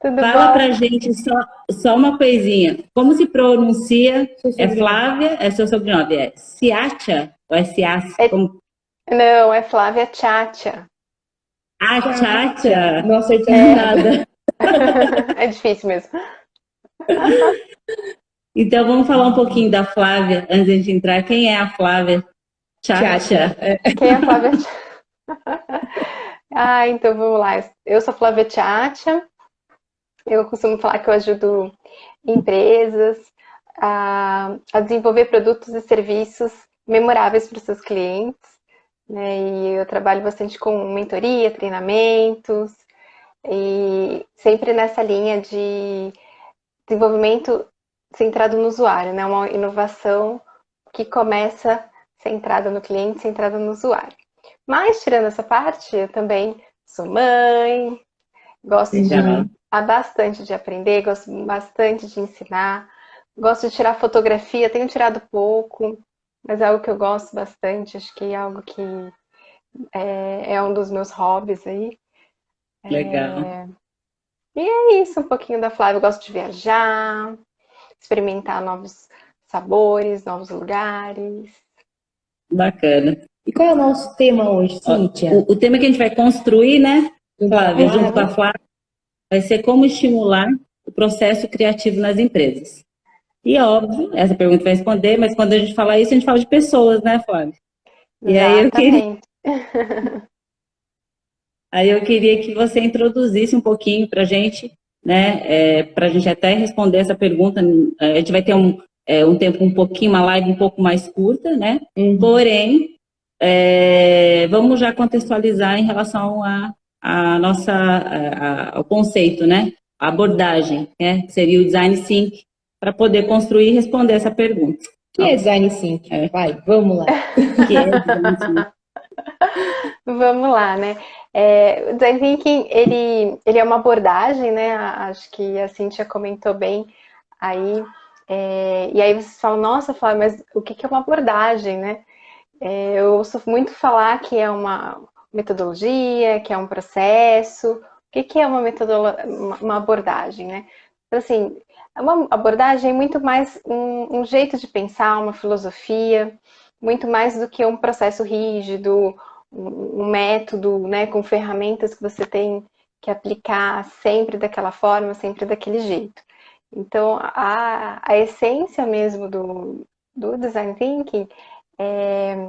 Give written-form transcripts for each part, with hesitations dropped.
Tudo Fala bom? pra gente só uma coisinha. Como se pronuncia? Seu É sobrenome. Flávia? É seu sobrenome? É Ciacha? Ou é Ciaça? É- Como? não, é Flávia Tchatcha. Ah, Tchatcha. Tchatcha. Não acertamos É, nada. é difícil mesmo. Então vamos falar um pouquinho da Flávia antes de a gente entrar. Quem é a Flávia Tchatcha. Tchatcha? Quem é a Flávia Tchatcha? Ah, então vamos lá. Eu sou Flávia Tchatcha. Eu costumo falar que eu ajudo empresas a desenvolver produtos e serviços memoráveis para os seus clientes, né? E eu trabalho bastante com mentoria, treinamentos, e sempre nessa linha de desenvolvimento centrado no usuário, né? Uma inovação que começa centrada no cliente, centrada no usuário. Mas, tirando essa parte, eu também sou mãe, gosto Legal. bastante de aprender, gosto bastante de ensinar, gosto de tirar fotografia, tenho tirado pouco, mas é algo que eu gosto bastante, acho que é algo que é um dos meus hobbies aí. Legal. E é isso, um pouquinho da Flávia. Eu gosto de viajar, experimentar novos sabores, novos lugares. Bacana. E qual é o nosso tema hoje, Ó, Cíntia? o tema que a gente vai construir, né, Junto com a Flávia, junto com a Flávia? Flávia, vai ser como estimular o processo criativo nas empresas. E óbvio, essa pergunta vai responder, mas quando a gente fala isso, a gente fala de pessoas, né, Flávia? E Exatamente. aí eu queria que você introduzisse um pouquinho para a gente, né, para a gente até responder essa pergunta. A gente vai ter um tempo um pouquinho, uma live um pouco mais curta, né? Porém, vamos já contextualizar em relação a nossa, ao conceito, né? A abordagem, né? Que seria o design thinking, para poder construir e responder essa pergunta. Que é design thinking? Vai, vamos lá. Que é design thinking. Vamos lá, né? O Design Thinking, ele é uma abordagem, né? Acho que a Cintia comentou bem aí. E aí vocês falam, nossa, Flávia, mas o que é uma abordagem, né? Eu ouço muito falar que é uma metodologia, que é um processo. O que é uma abordagem, né? Então, assim, uma abordagem é muito mais um jeito de pensar, uma filosofia, muito mais do que um processo rígido, um método, né, com ferramentas que você tem que aplicar sempre daquela forma, sempre daquele jeito. Então, a essência mesmo do design thinking é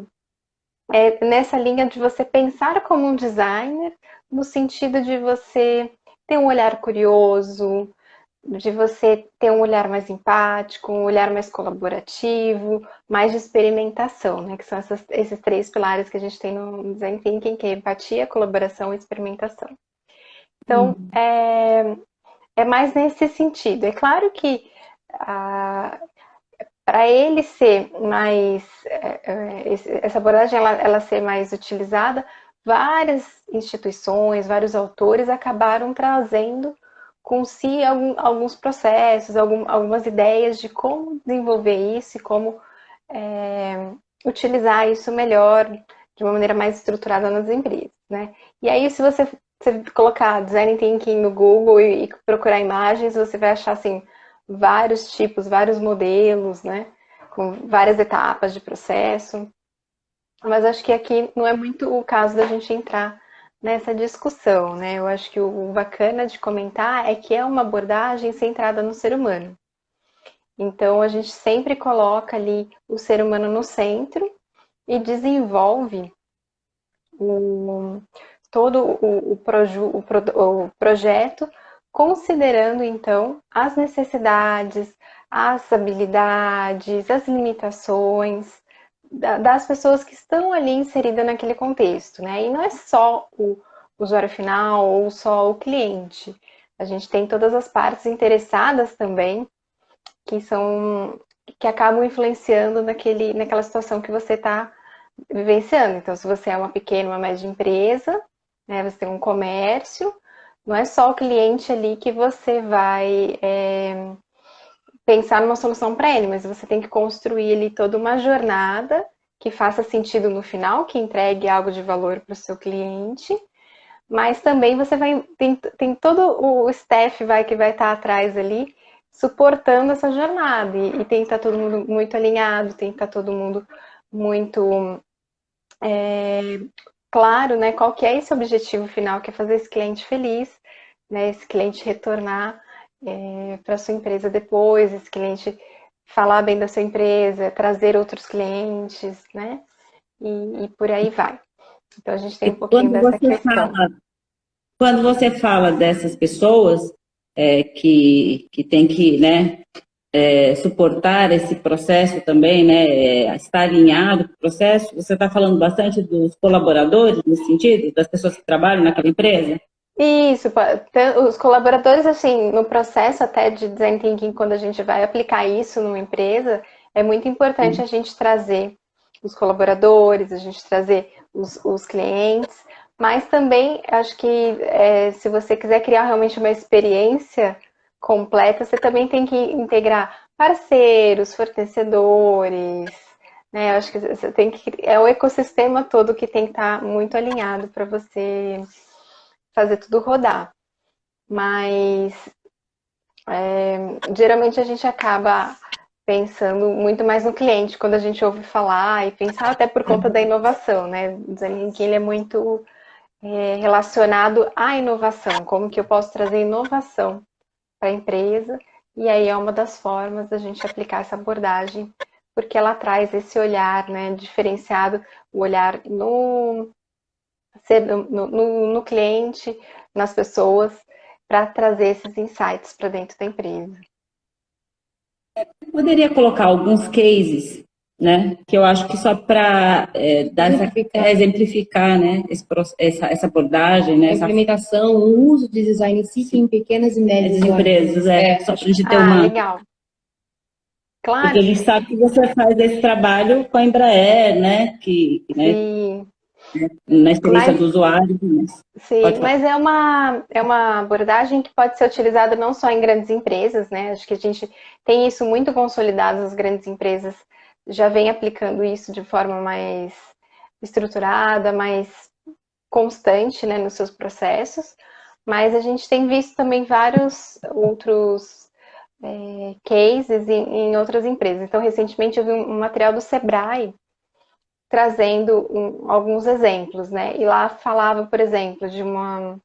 nessa linha de você pensar como um designer, no sentido de você ter um olhar curioso, de você ter um olhar mais empático, um olhar mais colaborativo, mais de experimentação, né? Que são esses três pilares que a gente tem no Design Thinking, que é empatia, colaboração e experimentação. Então, é mais nesse sentido. É claro que para ele ser mais, essa abordagem ela ser mais utilizada, várias instituições, vários autores acabaram trazendo com si alguns processos, algumas ideias de como desenvolver isso e como utilizar isso melhor, de uma maneira mais estruturada nas empresas, né? E aí, se você colocar Design Thinking no Google e procurar imagens, você vai achar, assim, vários tipos, vários modelos, né? Com várias etapas de processo. Mas acho que aqui não é muito o caso da gente entrar nessa discussão, né? Eu acho que o bacana de comentar é que é uma abordagem centrada no ser humano. Então, a gente sempre coloca ali o ser humano no centro e desenvolve o, todo o projeto, considerando então as necessidades, as habilidades, as limitações das pessoas que estão ali inseridas naquele contexto, né? E não é só o usuário final ou só o cliente. A gente tem todas as partes interessadas também que são que acabam influenciando naquela situação que você está vivenciando. Então, se você é uma pequena, uma média empresa, né, você tem um comércio, não é só o cliente ali que você vai pensar numa solução para ele, mas você tem que construir ali toda uma jornada que faça sentido no final, que entregue algo de valor para o seu cliente, mas também você tem todo o staff que vai estar atrás ali, suportando essa jornada, e tem que estar todo mundo muito alinhado, tem que estar todo mundo muito claro, né, qual que é esse objetivo final, que é fazer esse cliente feliz, né, esse cliente retornar para sua empresa depois, esse cliente falar bem da sua empresa, trazer outros clientes, né, e por aí vai. Então a gente tem E um pouquinho dessa questão. quando você fala dessas pessoas que tem que, né, suportar esse processo também, né, estar alinhado com o processo, você está falando bastante dos colaboradores, nesse sentido, das pessoas que trabalham naquela empresa? Isso, os colaboradores, assim, no processo até de design thinking, quando a gente vai aplicar isso numa empresa, é muito importante a gente trazer os colaboradores, a gente trazer os clientes, mas também acho que se você quiser criar realmente uma experiência completa, você também tem que integrar parceiros, fornecedores, né? Acho que você tem que é o ecossistema todo que tem que estar muito alinhado para você fazer tudo rodar. Mas geralmente a gente acaba pensando muito mais no cliente quando a gente ouve falar e pensar até por conta da inovação, né? O design thinking ele é muito relacionado à inovação, como que eu posso trazer inovação para a empresa, e aí é uma das formas da gente aplicar essa abordagem, porque ela traz esse olhar, né, diferenciado, o olhar no cliente, nas pessoas, para trazer esses insights para dentro da empresa. Poderia colocar alguns cases, né, que eu acho que só para exemplificar, né, essa abordagem, né, a implementação, o uso de design thinking em pequenas e médias empresas, só para a gente ter legal. Claro. Porque a gente sabe que você faz esse trabalho com a Embraer, né, Sim. Na experiência do usuário. Sim, mas é uma abordagem que pode ser utilizada não só em grandes empresas, né? Acho que a gente tem isso muito consolidado, as grandes empresas já vêm aplicando isso de forma mais estruturada, mais constante, né, nos seus processos, mas a gente tem visto também vários outros cases em outras empresas. Então, recentemente eu vi um material do Sebrae trazendo alguns exemplos, né? E lá falava, por exemplo, de uma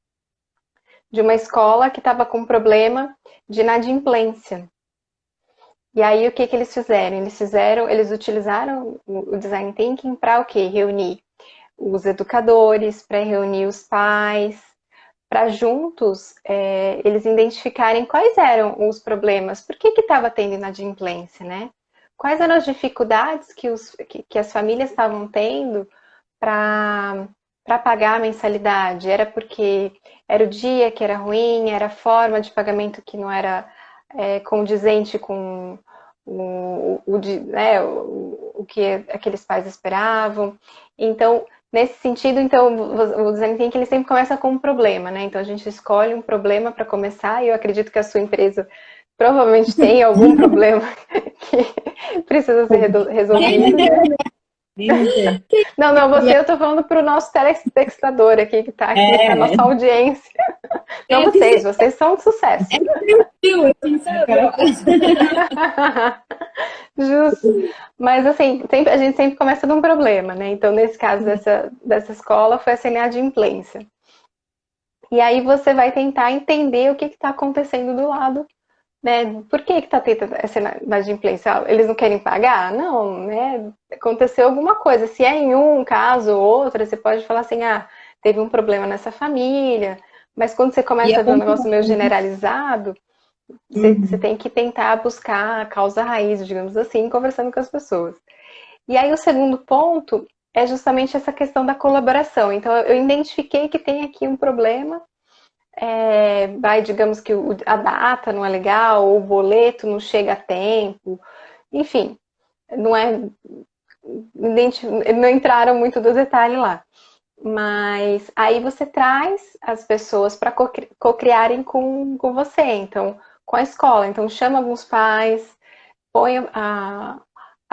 escola que estava com problema de inadimplência. E aí o que eles fizeram? Eles utilizaram o design thinking para o quê? Reunir os educadores, para reunir os pais, para juntos eles identificarem quais eram os problemas, por que estava tendo inadimplência, né? Quais eram as dificuldades que as famílias estavam tendo para pagar a mensalidade? Era porque era o dia que era ruim, era a forma de pagamento que não era condizente com o que aqueles pais esperavam. Então, nesse sentido, então, o design thinking ele sempre começa com um problema, né? Então a gente escolhe um problema para começar, e eu acredito que a sua empresa provavelmente tem algum problema que precisa ser resolvido. Não, eu tô falando para o nosso telespectador aqui, que está aqui, para a nossa audiência. Não vocês são de sucesso. Justo. Mas assim, a gente sempre começa de um problema, né? Então, nesse caso dessa escola, foi essa inadimplência. E aí você vai tentar entender o que está acontecendo do lado, né? Por que está tendo essa inadimplência? Eles não querem pagar? Não, né? Aconteceu alguma coisa. Se é em um caso ou outro, você pode falar assim, teve um problema nessa família. Mas quando você começa a ver um negócio meio generalizado, você tem que tentar buscar a causa raiz, digamos assim, conversando com as pessoas. E aí o segundo ponto é justamente essa questão da colaboração. Então eu identifiquei que tem aqui um problema, digamos que a data não é legal, ou o boleto não chega a tempo, enfim, não entraram muito do detalhe lá. Mas aí você traz as pessoas para co-criarem com você, então, com a escola. Então, chama alguns pais, põe a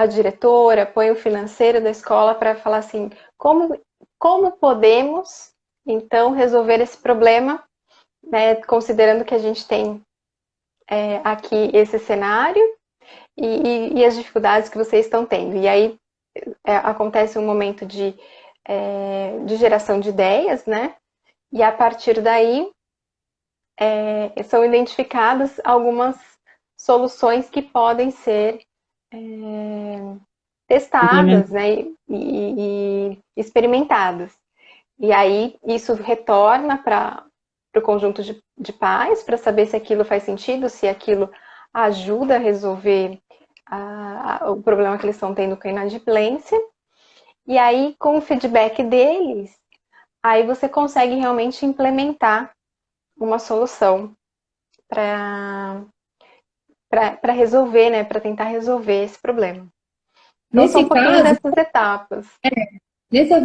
diretora, põe o financeiro da escola para falar assim, como podemos então resolver esse problema, né, considerando que a gente tem aqui esse cenário e as dificuldades que vocês estão tendo. E aí acontece um momento de geração de ideias, né? E a partir daí são identificadas algumas soluções que podem ser testadas, né? E experimentadas. E aí isso retorna para o conjunto de pais para saber se aquilo faz sentido, se aquilo ajuda a resolver o problema que eles estão tendo com a inadimplência. E aí, com o feedback deles, aí você consegue realmente implementar uma solução para resolver, né? Para tentar resolver esse problema. Então, são um pouquinho dessas etapas.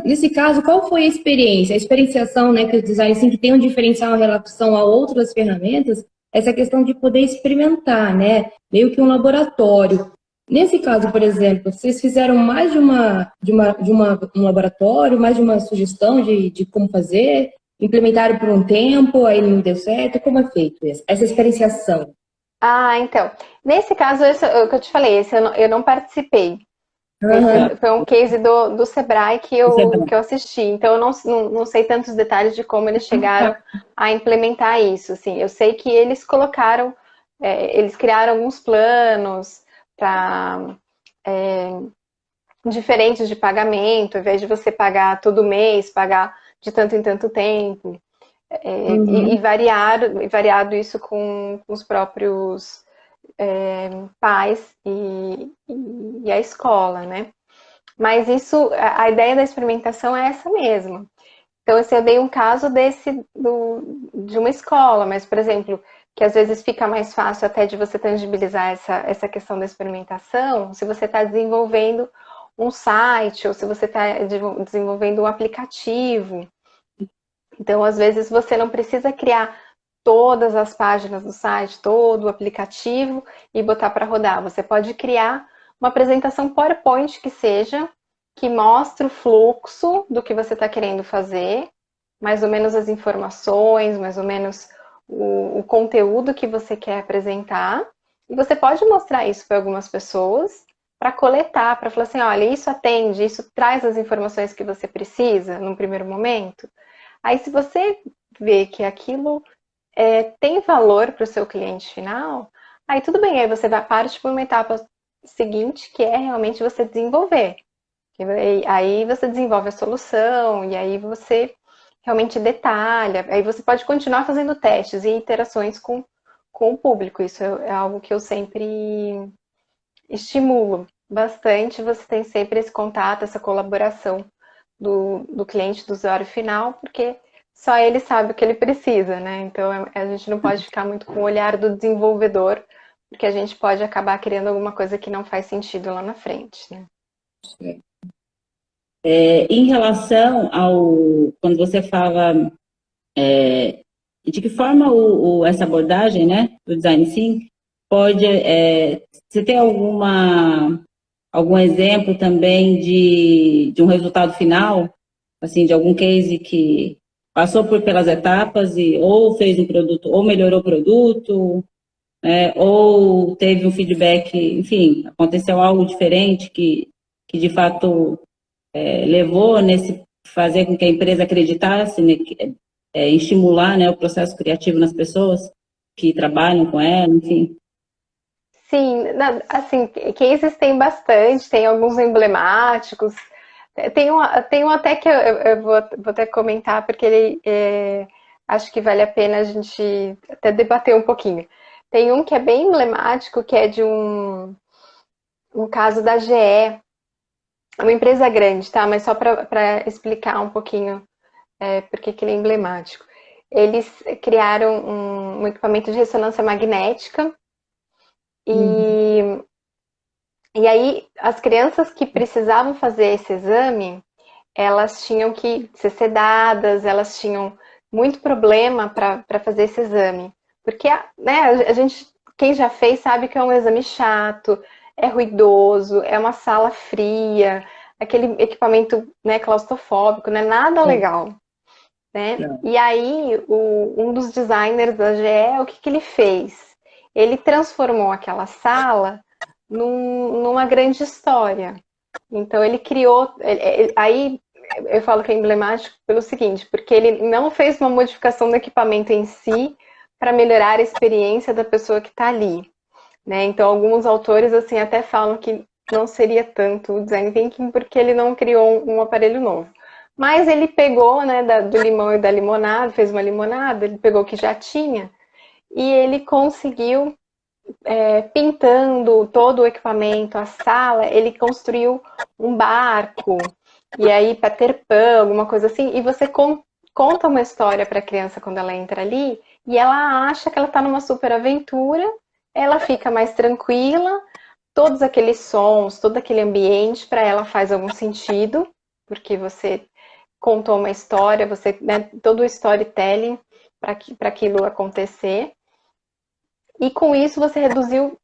Nesse caso, qual foi a experiência? A experienciação, né, que o design thinking tem um diferencial em relação a outras ferramentas, essa questão de poder experimentar, né? Meio que um laboratório. Nesse caso, por exemplo, vocês fizeram mais de um laboratório, mais de uma sugestão de como fazer, implementaram por um tempo, aí não deu certo, como é feito essa experienciação? Então, nesse caso, o que eu te falei, esse eu não participei. Esse foi um case do Sebrae que eu assisti, então eu não sei tantos detalhes de como eles chegaram a implementar isso. Assim, eu sei que eles colocaram, eles criaram alguns planos para diferentes de pagamento, ao invés de você pagar todo mês, pagar de tanto em tanto tempo, e variado isso com os próprios pais e a escola, né? Mas a ideia da experimentação é essa mesma. Então, eu dei um caso de uma escola, mas, por exemplo, que às vezes fica mais fácil até de você tangibilizar essa questão da experimentação, se você está desenvolvendo um site ou se você está desenvolvendo um aplicativo. Então, às vezes, você não precisa criar todas as páginas do site, todo o aplicativo e botar para rodar. Você pode criar uma apresentação PowerPoint que mostre o fluxo do que você está querendo fazer, mais ou menos as informações, mais ou menos o conteúdo que você quer apresentar. E você pode mostrar isso para algumas pessoas para coletar, para falar assim, olha, isso atende, isso traz as informações que você precisa num primeiro momento. Aí, se você vê que aquilo tem valor para o seu cliente final, aí tudo bem, aí você vai partir para uma etapa seguinte, que é realmente você desenvolver. Aí você desenvolve a solução, e aí você realmente detalha, aí você pode continuar fazendo testes e interações com o público. Isso é algo que eu sempre estimulo bastante, você tem sempre esse contato, essa colaboração do cliente, do usuário final, porque só ele sabe o que ele precisa, né? Então a gente não pode ficar muito com o olhar do desenvolvedor, porque a gente pode acabar criando alguma coisa que não faz sentido lá na frente, né? Em relação quando você fala de que forma essa abordagem, né, do design thinking pode, você tem algum exemplo também de um resultado final, assim, de algum case que passou pelas etapas ou fez um produto, ou melhorou o produto, ou teve um feedback, enfim, aconteceu algo diferente que de fato levou nesse fazer com que a empresa acreditasse, né, estimular, né, o processo criativo nas pessoas que trabalham com ela, enfim. Sim, assim, cases tem bastante, tem alguns emblemáticos. Tem um até que eu vou até comentar, porque ele acho que vale a pena a gente até debater um pouquinho. Tem um que é bem emblemático, que é de um caso da GE, uma empresa grande, tá? Mas só para explicar um pouquinho por que ele é emblemático. Eles criaram um equipamento de ressonância magnética e aí as crianças que precisavam fazer esse exame, elas tinham que ser sedadas, elas tinham muito problema para fazer esse exame. Porque né, a gente, quem já fez sabe que é um exame chato, é ruidoso, é uma sala fria, aquele equipamento, né, claustrofóbico, não é nada legal. né? E aí, um dos designers da GE, o que que ele fez? Ele transformou aquela sala numa grande história. Então, ele criou... aí, eu falo que é emblemático pelo seguinte, porque ele não fez uma modificação do equipamento em si para melhorar a experiência da pessoa que está ali, né? Então, alguns autores, assim, até falam que não seria tanto o design thinking porque ele não criou um aparelho novo. Mas ele pegou, né, do limão e da limonada, fez uma limonada, ele pegou o que já tinha e ele conseguiu, pintando todo o equipamento, a sala, ele construiu um barco, e aí Peter Pan, alguma coisa assim, e você conta uma história para a criança quando ela entra ali, e ela acha que ela está numa super aventura, ela fica mais tranquila, todos aqueles sons, todo aquele ambiente para ela faz algum sentido, porque você contou uma história, você, né, todo o storytelling para aquilo acontecer. E com isso você reduziu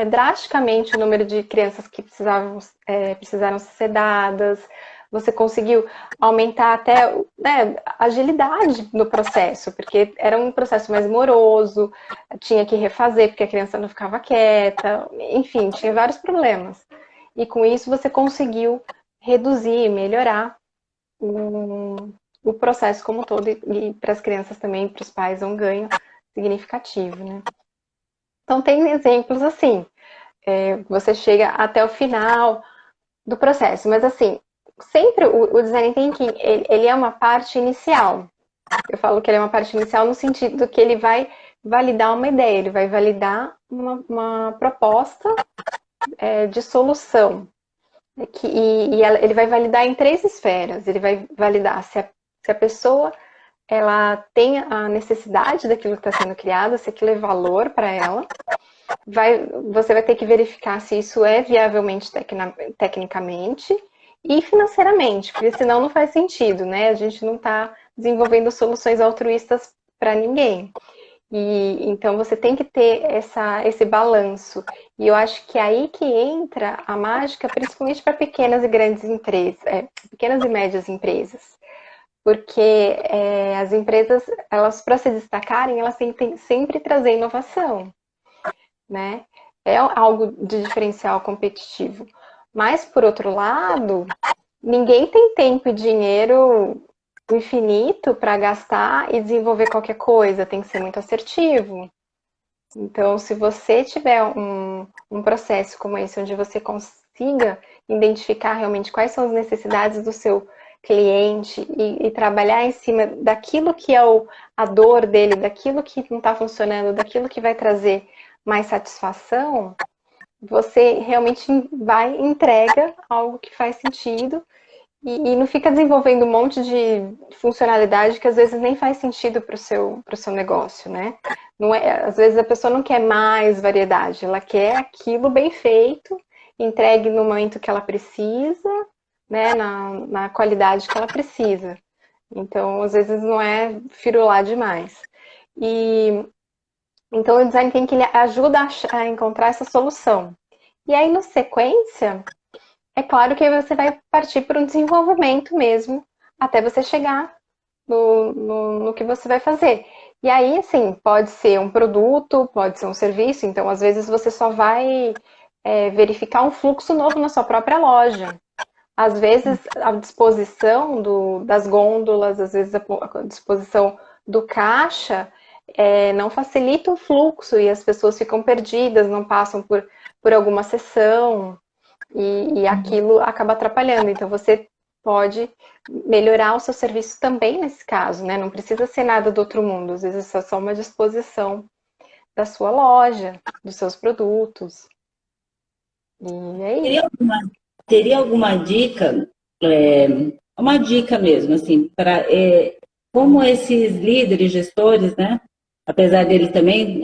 drasticamente o número de crianças que precisaram ser sedadas, você conseguiu aumentar até, né, a agilidade no processo, porque era um processo mais moroso, tinha que refazer porque a criança não ficava quieta, enfim, tinha vários problemas. E com isso você conseguiu reduzir, melhorar o processo como um todo, e para as crianças também, para os pais, é um ganho significativo, né? Então tem exemplos assim, você chega até o final do processo, mas assim, sempre o design thinking, ele é uma parte inicial. Eu falo que ele é uma parte inicial no sentido que ele vai validar uma ideia, ele vai validar uma proposta de solução. Ele vai validar em 3 esferas. Ele vai validar se a pessoa ela tem a necessidade daquilo que está sendo criado, se aquilo é valor para ela. Você vai ter que verificar se isso é viavelmente tecnicamente e financeiramente, porque senão não faz sentido, né? A gente não está desenvolvendo soluções altruístas para ninguém. E então você tem que ter esse balanço. E eu acho que é aí que entra a mágica, principalmente para pequenas e grandes empresas, pequenas e médias empresas. Porque as empresas, elas para se destacarem, elas têm que sempre trazer inovação, né? É algo de diferencial competitivo. Mas, por outro lado, ninguém tem tempo e dinheiro infinito para gastar e desenvolver qualquer coisa, tem que ser muito assertivo. Então, se você tiver um processo como esse, onde você consiga identificar realmente quais são as necessidades do seu cliente e trabalhar em cima daquilo que é a dor dele, daquilo que não está funcionando, daquilo que vai trazer mais satisfação, você realmente vai e entrega algo que faz sentido e não fica desenvolvendo um monte de funcionalidade que às vezes nem faz sentido para o seu negócio, né? Não às vezes a pessoa não quer mais variedade, ela quer aquilo bem feito, entregue no momento que ela precisa, né? Na qualidade que ela precisa. Então, às vezes não é firular demais. Então, o design thinking ele ajuda a encontrar essa solução. E aí, na sequência, é claro que você vai partir para um desenvolvimento mesmo, até você chegar no que você vai fazer. E aí, assim, pode ser um produto, pode ser um serviço, então, às vezes, você só vai verificar um fluxo novo na sua própria loja. Às vezes, a disposição das gôndolas, às vezes, a disposição do caixa não facilita o fluxo e as pessoas ficam perdidas, não passam por alguma sessão e aquilo acaba atrapalhando. Então, você pode melhorar o seu serviço também nesse caso, né? Não precisa ser nada do outro mundo, às vezes é só uma disposição da sua loja, dos seus produtos. E é isso. Teria alguma dica, uma dica mesmo, assim, para como esses líderes, gestores, né? Apesar deles também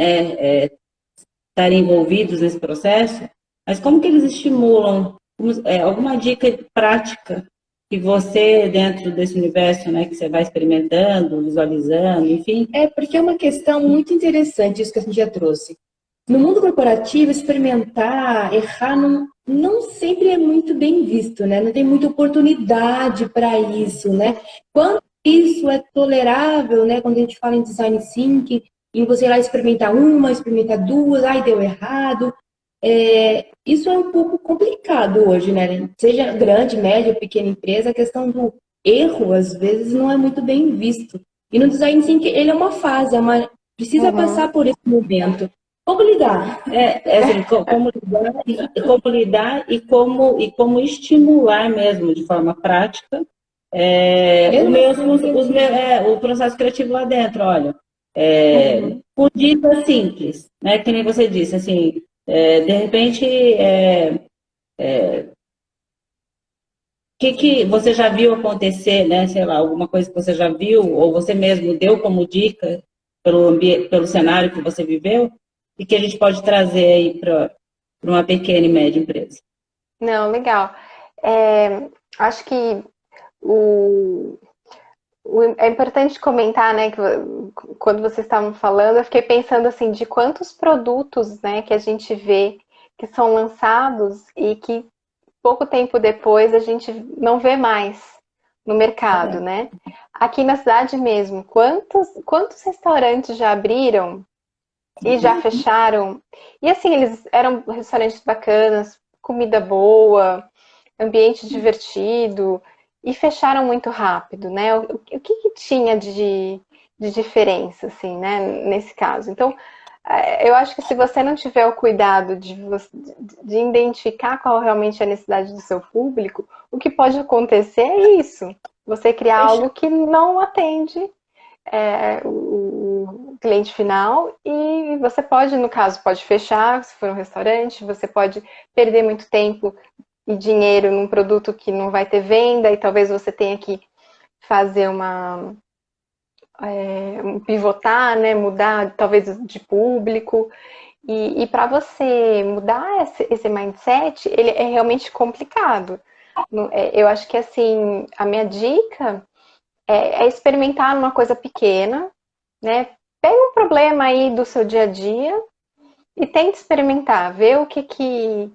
estarem envolvidos nesse processo, mas como que eles estimulam? Alguma dica prática que você, dentro desse universo, né, que você vai experimentando, visualizando, enfim? Porque é uma questão muito interessante isso que a gente já trouxe. No mundo corporativo, experimentar, errar, não sempre é muito bem visto, né? Não tem muita oportunidade para isso, né? Quando isso é tolerável, né? Quando a gente fala em design thinking, em você ir lá experimentar uma, experimentar duas, ai, deu errado. Isso é um pouco complicado hoje, né? Seja grande, média, pequena empresa, a questão do erro, às vezes, não é muito bem visto. E no design thinking, ele é uma fase, precisa passar por esse momento. Como lidar? Assim, como lidar e como estimular mesmo de forma prática o processo criativo lá dentro, olha. Com dicas simples, né? Que nem você disse, assim, de repente, que você já viu acontecer, né? Sei lá, alguma coisa que você já viu, ou você mesmo deu como dica pelo cenário que você viveu, e que a gente pode trazer aí para uma pequena e média empresa. Não, legal. Acho que o, é importante comentar, né, que quando vocês estavam falando, eu fiquei pensando assim, de quantos produtos, né, que a gente vê que são lançados e que pouco tempo depois a gente não vê mais no mercado, né? Aqui na cidade mesmo, quantos restaurantes já abriram e já fecharam? E assim, eles eram restaurantes bacanas, comida boa, ambiente divertido, e fecharam muito rápido, né? O que que tinha de diferença, assim, né, nesse caso? Então, eu acho que se você não tiver o cuidado de identificar qual realmente é a necessidade do seu público, o que pode acontecer é isso. Você criar algo que não atende o cliente final e você pode, no caso, pode fechar, se for um restaurante, você pode perder muito tempo e dinheiro num produto que não vai ter venda e talvez você tenha que fazer pivotar, né, mudar talvez de público. E para você mudar esse mindset, ele é realmente complicado. Eu acho que assim, a minha dica é experimentar numa coisa pequena, né? Pega um problema aí do seu dia a dia e tenta experimentar, ver o que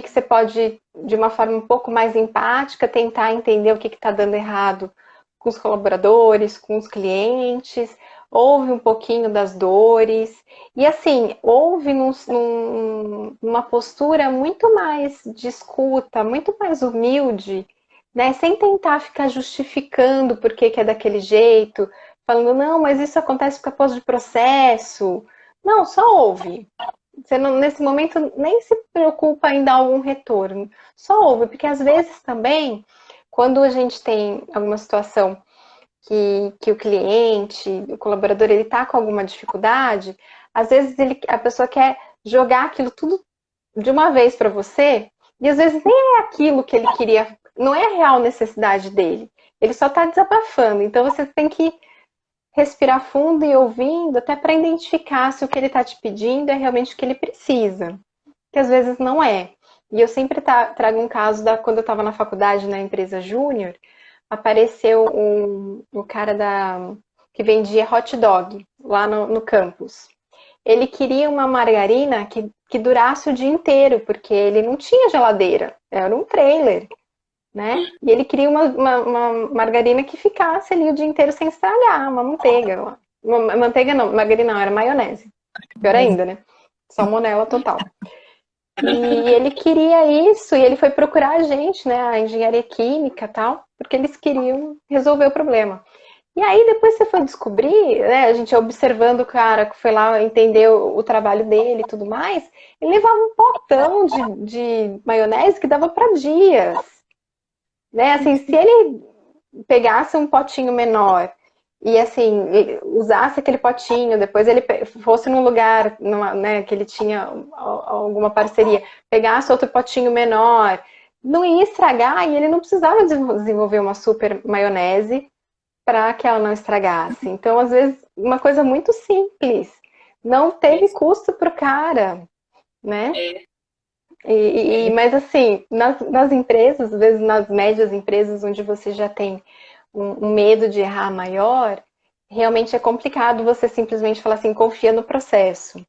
você pode, de uma forma um pouco mais empática, tentar entender o que está dando errado com os colaboradores, com os clientes, ouve um pouquinho das dores, e assim, ouve numa postura muito mais de escuta, muito mais humilde, né? Sem tentar ficar justificando por que é daquele jeito, falando, não, mas isso acontece por causa de processo. Não, só ouve. Você não, nesse momento nem se preocupa em dar algum retorno. Só ouve, porque às vezes também, quando a gente tem alguma situação que o cliente, o colaborador, ele está com alguma dificuldade, às vezes a pessoa quer jogar aquilo tudo de uma vez para você, e às vezes nem é aquilo que ele queria, não é a real necessidade dele. Ele só está desabafando. Então você tem que respirar fundo e ouvindo, até para identificar se o que ele está te pedindo é realmente o que ele precisa, que às vezes não é. E eu sempre trago um caso quando eu estava na faculdade, na empresa júnior, apareceu um cara que vendia hot dog lá no campus. Ele queria uma margarina que durasse o dia inteiro, porque ele não tinha geladeira, era um trailer, né? E ele queria uma margarina que ficasse ali o dia inteiro sem estragar, uma manteiga. Uma manteiga não, margarina não, era maionese. Pior ainda, né? Salmonela total. E ele queria isso, e ele foi procurar a gente, né? A engenharia química e tal, porque eles queriam resolver o problema. E aí depois você foi descobrir, né? A gente observando o cara que foi lá entender o trabalho dele e tudo mais, ele levava um potão de maionese que dava para dias. Né? Assim, se ele pegasse um potinho menor e assim usasse aquele potinho, depois ele fosse num lugar né, que ele tinha alguma parceria, pegasse outro potinho menor, não ia estragar e ele não precisava desenvolver uma super maionese para que ela não estragasse. Então, às vezes, uma coisa muito simples, não teve custo para o cara, né? Mas assim, nas empresas, às vezes nas médias empresas, onde você já tem um medo de errar maior, realmente é complicado você simplesmente falar assim, confia no processo.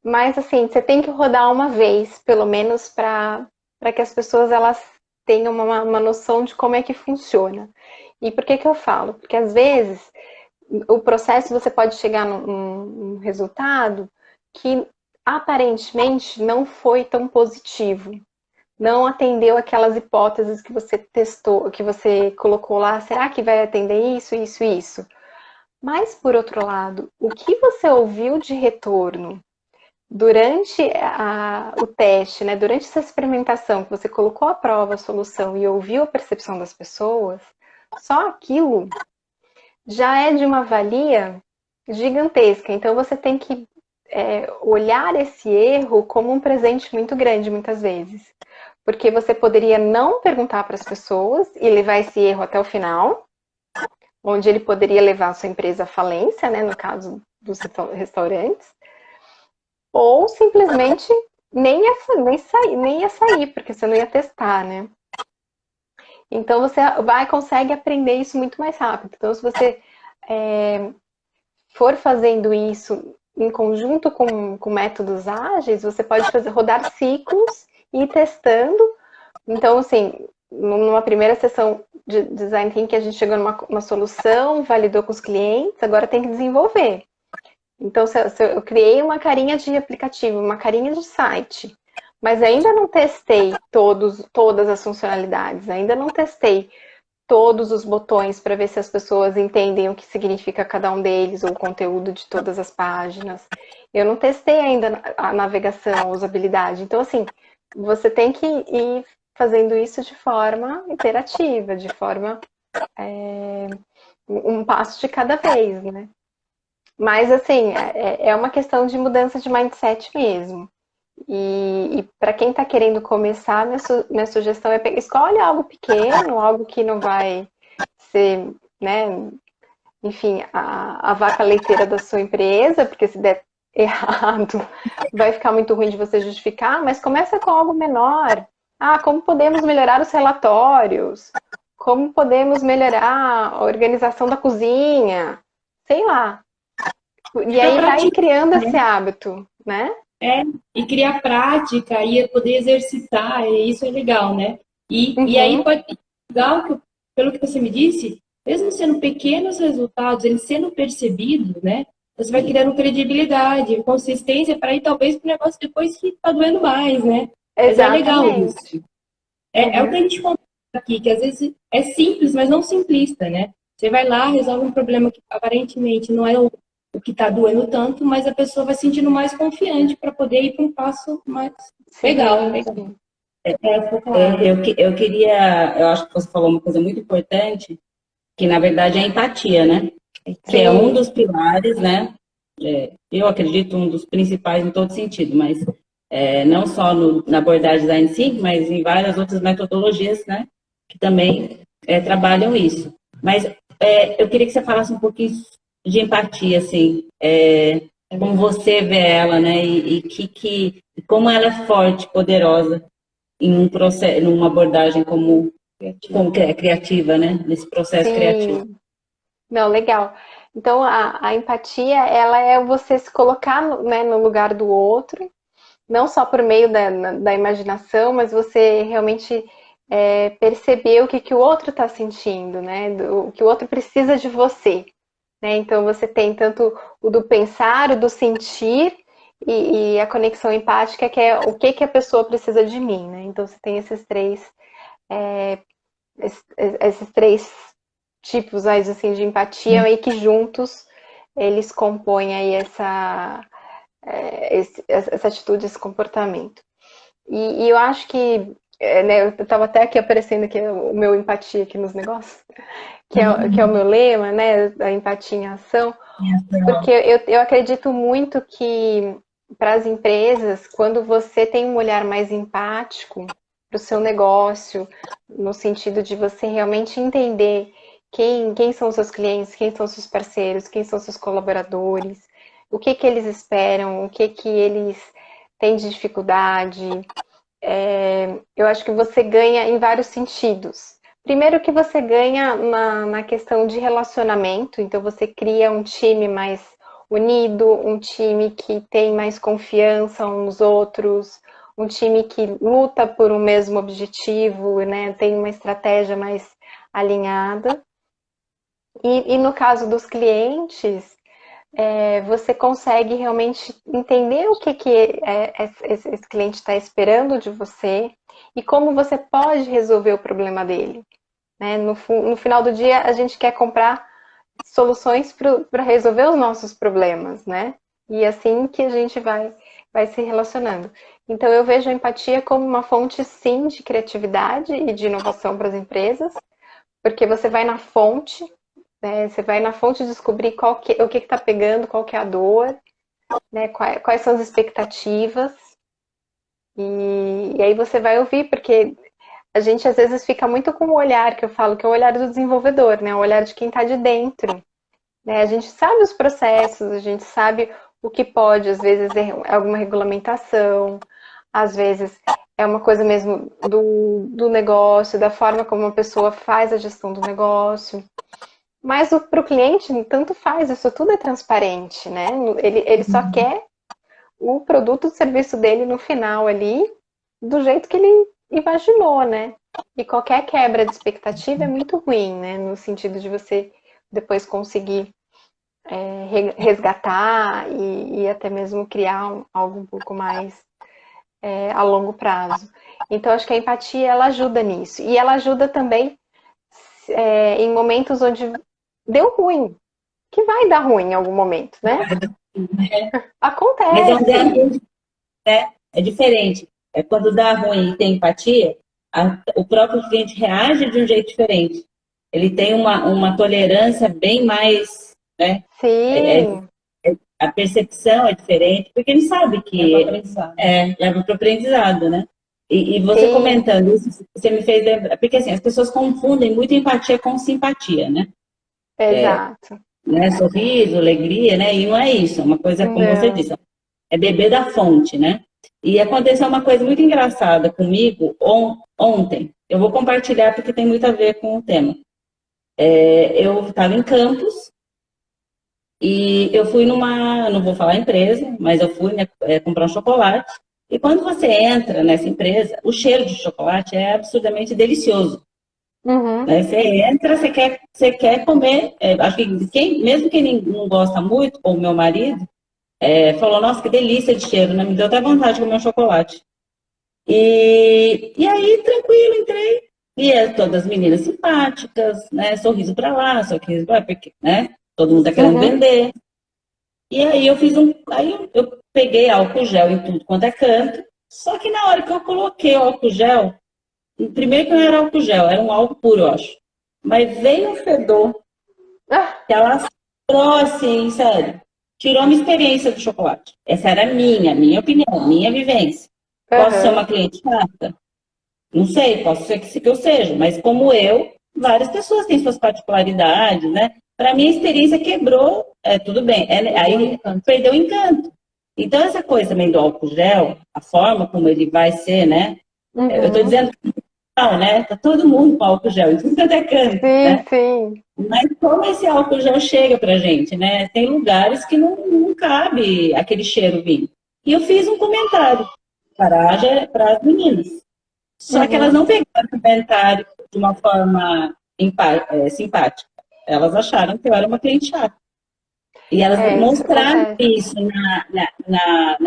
Mas assim, você tem que rodar uma vez, pelo menos, para que as pessoas elas tenha uma noção de como é que funciona. E por que eu falo? Porque às vezes o processo você pode chegar num resultado que aparentemente não foi tão positivo. Não atendeu aquelas hipóteses que você testou, que você colocou lá. Será que vai atender isso, isso, isso? Mas, por outro lado, o que você ouviu de retorno durante o teste, né? Durante essa experimentação, que você colocou à prova a solução e ouviu a percepção das pessoas, só aquilo já é de uma valia gigantesca. Então, você tem que olhar esse erro como um presente muito grande, muitas vezes. Porque você poderia não perguntar para as pessoas e levar esse erro até o final, onde ele poderia levar a sua empresa à falência, né, no caso dos restaurantes, ou simplesmente nem ia sair, porque você não ia testar, né? Então você consegue aprender isso muito mais rápido. Então, se você for fazendo isso em conjunto com métodos ágeis, você pode rodar ciclos e ir testando. Então, assim, numa primeira sessão de Design Thinking, a gente chegou numa solução, validou com os clientes, agora tem que desenvolver. Então, eu criei uma carinha de aplicativo, uma carinha de site, mas ainda não testei todas as funcionalidades, ainda não testei todos os botões para ver se as pessoas entendem o que significa cada um deles, ou o conteúdo de todas as páginas. Eu não testei ainda a navegação, a usabilidade. Então, assim, você tem que ir fazendo isso de forma iterativa, de forma um passo de cada vez, né? Mas, assim, é uma questão de mudança de mindset mesmo. E para quem está querendo começar, minha sugestão é escolhe algo pequeno, algo que não vai ser, né, enfim, a vaca leiteira da sua empresa, porque se der errado, vai ficar muito ruim de você justificar, mas começa com algo menor. Ah, como podemos melhorar os relatórios? Como podemos melhorar a organização da cozinha? Sei lá. E aí vai criando esse hábito, né? E criar prática, e poder exercitar, e isso é legal, né? E aí pode legal que, pelo que você me disse, mesmo sendo pequenos resultados, eles sendo percebidos, né? Você vai criando credibilidade, consistência para ir talvez para o negócio depois que tá doendo mais, né? Mas é legal isso. É o que a gente conta aqui, que às vezes é simples, mas não simplista, né? Você vai lá, resolve um problema que aparentemente não é o que está doendo tanto, mas a pessoa vai se sentindo mais confiante para poder ir para um passo mais legal. Eu acho que você falou uma coisa muito importante, que na verdade é a empatia, né? Que é um dos pilares, né? Eu acredito um dos principais em todo sentido, mas não só na abordagem design thinking, mas em várias outras metodologias, né? Que também trabalham isso. Mas eu queria que você falasse um pouquinho de empatia, assim, como você vê ela, né? E como ela é forte, poderosa em um processo, numa abordagem como criativa, né? Nesse processo criativo. Não, legal. Então, a empatia, ela é você se colocar, né, no lugar do outro, não só por meio da imaginação, mas você realmente perceber o que o outro está sentindo, né? O que o outro precisa de você. Né? Então, você tem tanto o do pensar, o do sentir e a conexão empática, que é o que a pessoa precisa de mim. Né? Então, você tem esses três tipos assim, de empatia e que juntos eles compõem aí essa atitude, esse comportamento. E eu acho que, né, eu estava até aqui aparecendo aqui o meu empatia aqui nos negócios, que é o meu lema, né, a empatia em ação, porque eu acredito muito que para as empresas, quando você tem um olhar mais empático para o seu negócio, no sentido de você realmente entender quem são os seus clientes, quem são os seus parceiros, quem são os seus colaboradores, o que eles esperam, o que eles têm de dificuldade. Eu acho que você ganha em vários sentidos. Primeiro que você ganha na questão de relacionamento, então você cria um time mais unido, um time que tem mais confiança uns nos outros, um time que luta por um mesmo objetivo, né? Tem uma estratégia mais alinhada. E no caso dos clientes, você consegue realmente entender o que esse cliente está esperando de você e como você pode resolver o problema dele. Né? No final do dia, a gente quer comprar soluções para resolver os nossos problemas, né? E assim que a gente vai se relacionando. Então, eu vejo a empatia como uma fonte, sim, de criatividade e de inovação para as empresas, porque você vai na fonte, né? Você vai na fonte descobrir o que está pegando, qual que é a dor, né? Quais são as expectativas, e aí você vai ouvir, porque a gente às vezes fica muito com o olhar, que eu falo, que é o olhar do desenvolvedor, né? O olhar de quem está de dentro. Né? A gente sabe os processos, a gente sabe o que pode, às vezes é alguma regulamentação, às vezes é uma coisa mesmo do negócio, da forma como a pessoa faz a gestão do negócio. Mas para o cliente, tanto faz, isso tudo é transparente, né? Ele só quer o produto ou serviço dele no final ali, do jeito que ele imaginou, né? E qualquer quebra de expectativa é muito ruim, né? No sentido de você depois conseguir resgatar e até mesmo criar algo um pouco mais a longo prazo. Então, acho que a empatia, ela ajuda nisso. E ela ajuda também em momentos onde deu ruim, que vai dar ruim em algum momento, né? Mas é um Acontece. diálogo, né? É diferente. É quando dá ruim e tem empatia, o próprio cliente reage de um jeito diferente. Ele tem uma tolerância bem mais, né? Sim. A percepção é diferente, porque ele sabe que leva para o aprendizado, né? E você Sim. comentando isso, você me fez lembrar, porque assim, as pessoas confundem muito empatia com simpatia, né? Exato. Né? Sorriso, alegria, né? E não é isso, é uma coisa, como você Não. disse, é beber da fonte, né? E aconteceu uma coisa muito engraçada comigo ontem. Eu vou compartilhar porque tem muito a ver com o tema. Eu estava em Campos e eu fui não vou falar empresa, mas eu fui, né, comprar um chocolate. E quando você entra nessa empresa, o cheiro de chocolate é absurdamente delicioso. Uhum. Né? Você entra, você quer comer. Acho que mesmo quem não gosta muito, como meu marido, falou, nossa, que delícia de cheiro, né? Me deu até vontade de comer um chocolate. E aí, tranquilo, entrei. E todas as meninas simpáticas, né? Sorriso pra lá, sorriso pra lá, porque, né? Todo mundo tá querendo Uhum. vender. E aí eu peguei álcool gel em tudo quanto é canto. Só que na hora que eu coloquei o álcool gel, primeiro que não era álcool gel, era um álcool puro, eu acho. Mas veio um fedor Ah, que ela tirou assim, sério. Tirou a minha experiência do chocolate. Essa era a minha opinião, minha vivência. Posso ser uhum. uma cliente chata? Não sei, posso ser que eu seja, mas como eu, várias pessoas têm suas particularidades, né? Para mim, a experiência quebrou, tudo bem, aí perdeu o encanto. Então, essa coisa também do álcool gel, a forma como ele vai ser, né? Eu estou Uhum. dizendo que não, né? Tá todo mundo com álcool gel, em tudo quanto é canto, Sim, né? sim. Mas como esse álcool gel chega pra gente, né? Tem lugares que não cabe aquele cheiro vindo. E eu fiz um comentário para as meninas. Só que elas Uhum. não pegaram o comentário de uma forma simpática. Elas acharam que eu era uma cliente chata. E elas Isso mostraram acontece. isso né? Não,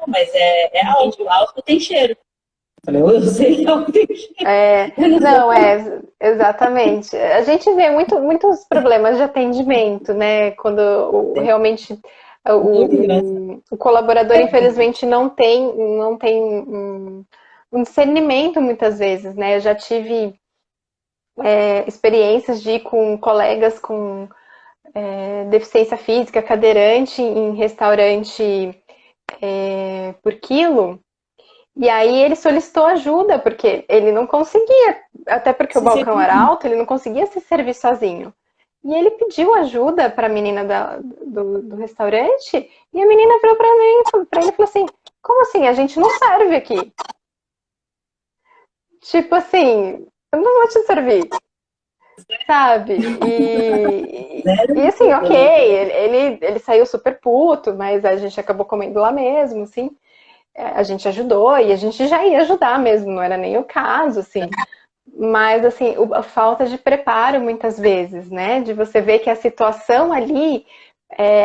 mas é álcool, álcool tem cheiro. Eu falei, eu sei que álcool tem cheiro. Eu não sei Não, exatamente. A gente vê muitos problemas de atendimento, né? Quando realmente muito engraçado. o colaborador, infelizmente, não tem um discernimento muitas vezes, né? Eu já tive experiências de ir com colegas com deficiência física, cadeirante, em restaurante por quilo. E aí ele solicitou ajuda, porque ele não conseguia, até porque o Se balcão servir. era alto, ele não conseguia se servir sozinho. E ele pediu ajuda para a menina do restaurante, e a menina virou para ele e falou assim: como assim? A gente não serve aqui. Tipo assim, eu não vou te servir, sabe? E Zero assim, ok, problema. ele saiu super puto, mas a gente acabou comendo lá mesmo, assim. a gente ajudou e a gente já ia ajudar mesmo, não era nem o caso, assim. Mas, assim, a falta de preparo muitas vezes, né? De você ver que a situação ali,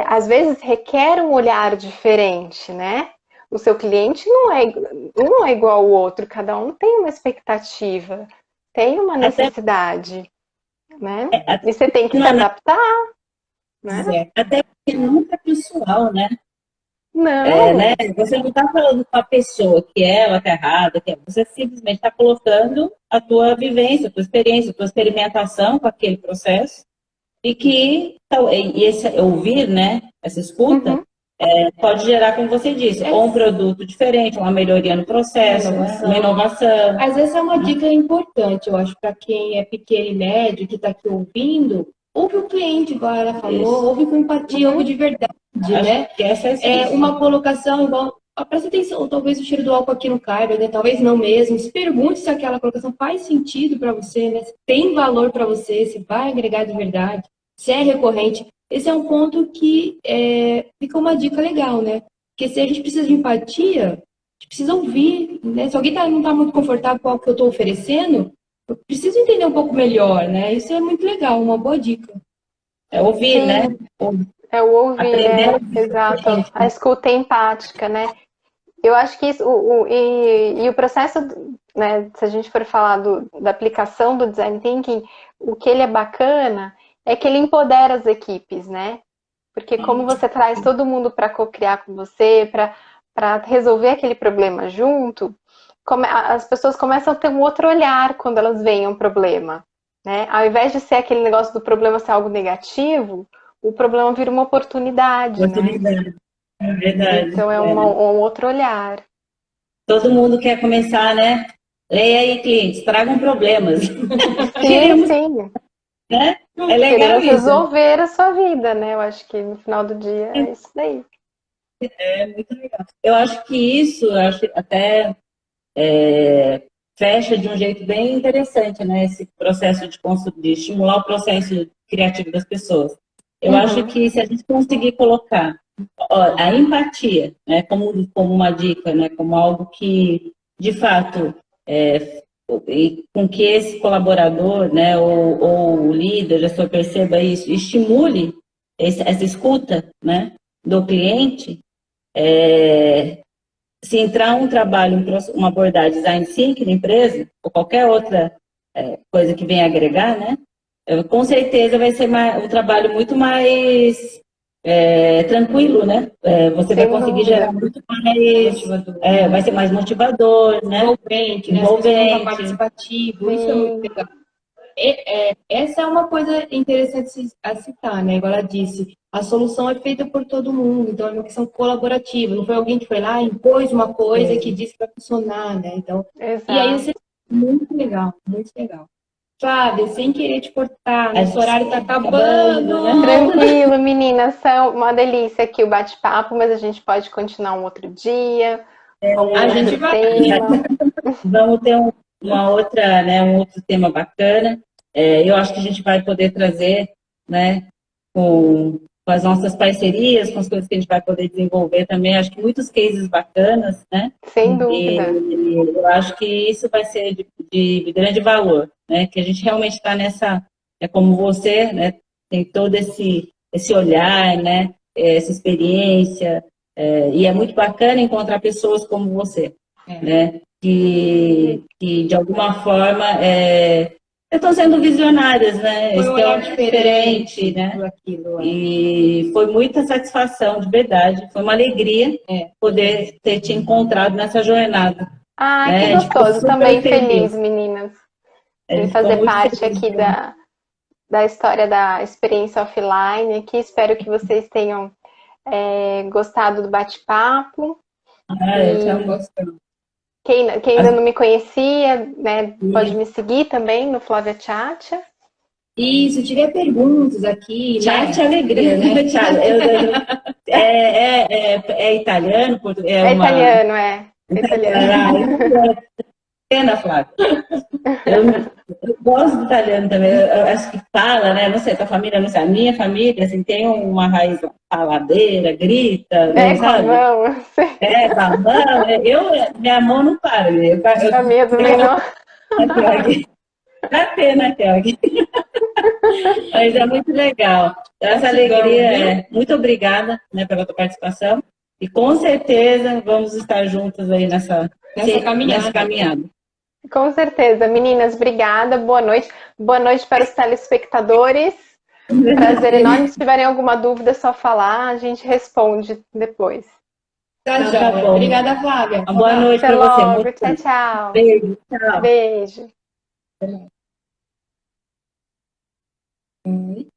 às vezes, requer um olhar diferente, né? O seu cliente não é igual ao outro, cada um tem uma expectativa, tem uma necessidade, né? E você tem que se adaptar, né? Até porque nunca é pessoal, né? Não. Né? Você não está falando com a pessoa que ela está errada, você simplesmente está colocando a tua vivência, a tua experiência, a tua experimentação com aquele processo e esse ouvir, né? Essa escuta pode gerar, como você disse, ou um produto diferente, uma melhoria no processo, uma inovação. Às vezes é uma dica importante, eu acho, para quem é pequeno e médio, que está aqui ouvindo, ouve o cliente, igual ela falou, ouve com empatia, ouve de verdade, né? Que essa é uma colocação igual, presta atenção, talvez o cheiro do álcool aqui não caiba, né? Talvez não mesmo. Se pergunte se aquela colocação faz sentido para você, né? Se tem valor para você, se vai agregar de verdade, se é recorrente. Esse é um ponto que fica uma dica legal, né? Porque se a gente precisa de empatia, a gente precisa ouvir, né? Se alguém não está muito confortável com o que eu estou oferecendo, eu preciso entender um pouco melhor, né? Isso é muito legal, uma boa dica. É ouvir, Sim. né? É o ouvir, exato. A escuta empática, né? Eu acho que isso, o processo, né, se a gente for falar da aplicação do Design Thinking, o que ele é bacana é que ele empodera as equipes, né? Porque como você traz todo mundo para co-criar com você, para resolver aquele problema junto, as pessoas começam a ter um outro olhar quando elas veem um problema, né? Ao invés de ser aquele negócio do problema ser algo negativo, o problema vira uma oportunidade, né? É verdade. Então é um outro olhar. Todo mundo quer começar, né? Leia aí, clientes, tragam problemas. Sim. Né? É legal Queremos isso. resolver a sua vida, né? Eu acho que no final do dia é isso daí. É muito legal. Eu acho que isso, até fecha de um jeito bem interessante, né? Esse processo de estimular o processo criativo das pessoas. Eu acho que se a gente conseguir colocar a empatia, né, como uma dica, né, como algo que, de fato, com que esse colaborador, né, ou o líder, já só perceba isso, estimule essa escuta, né, do cliente, se entrar um trabalho, uma abordagem design thinking na empresa, ou qualquer outra coisa que venha agregar, né, com certeza vai ser um trabalho muito mais tranquilo, né? Você vai conseguir gerar muito mais, vai ser mais motivador, né? Envolvente, né? Participativo, isso é muito legal. Essa é uma coisa interessante a citar, né? Igual ela disse, a solução é feita por todo mundo, então é uma questão colaborativa, não foi alguém que foi lá e impôs uma coisa que disse para funcionar, né? Então, exato. E aí você muito legal, muito legal. Flávia, sem querer te cortar, nosso horário está acabando. Né? Tranquilo, meninas, são uma delícia aqui o bate-papo, mas a gente pode continuar um outro dia. A gente vai. Vamos ter uma outra, né, um outro tema bacana. Eu acho que a gente vai poder trazer, né, com as nossas parcerias, com as coisas que a gente vai poder desenvolver também. Acho que muitos cases bacanas, né? Sem dúvida. E eu acho que isso vai ser de grande valor, né? Que a gente realmente está nessa, como você, né? Tem todo esse olhar, né? Essa experiência, e é muito bacana encontrar pessoas como você, né? Que de alguma forma estão sendo visionárias, né? Foi um olhar diferente, né? E foi muita satisfação, de verdade. Foi uma alegria poder ter te encontrado nessa jornada. Ah, né? que gostoso. Também feliz, meninas. De fazer parte aqui da história da experiência offline. Aqui espero que vocês tenham gostado do bate-papo. Eu tinha gostado. Quem ainda não me conhecia, né, pode me seguir também no Flávia Tchatcha. E se tiver perguntas aqui... Tchatcha é alegria, né? É italiano? Italiano, é italiano. Pena, Flávia. Eu gosto do italiano também. Eu acho que fala, né? Não sei, tua família, não sei. A minha família, assim, tem uma raiz faladeira, grita, né, É, com a sabe? mão. Babão. Minha mão não para, né? A minha também não. Dá pena, Kelly. Mas é muito legal. Essa alegria, muito obrigada, né, pela tua participação. E com certeza vamos estar juntas aí nessa caminhada. Com certeza. Meninas, obrigada. Boa noite. Boa noite para os telespectadores. Prazer enorme. Se tiverem alguma dúvida, é só falar. A gente responde depois. Tá bom. Obrigada, Flávia. Uma boa noite Até para você. logo. Tchau, tchau. Beijo. Tchau. Beijo. Oi.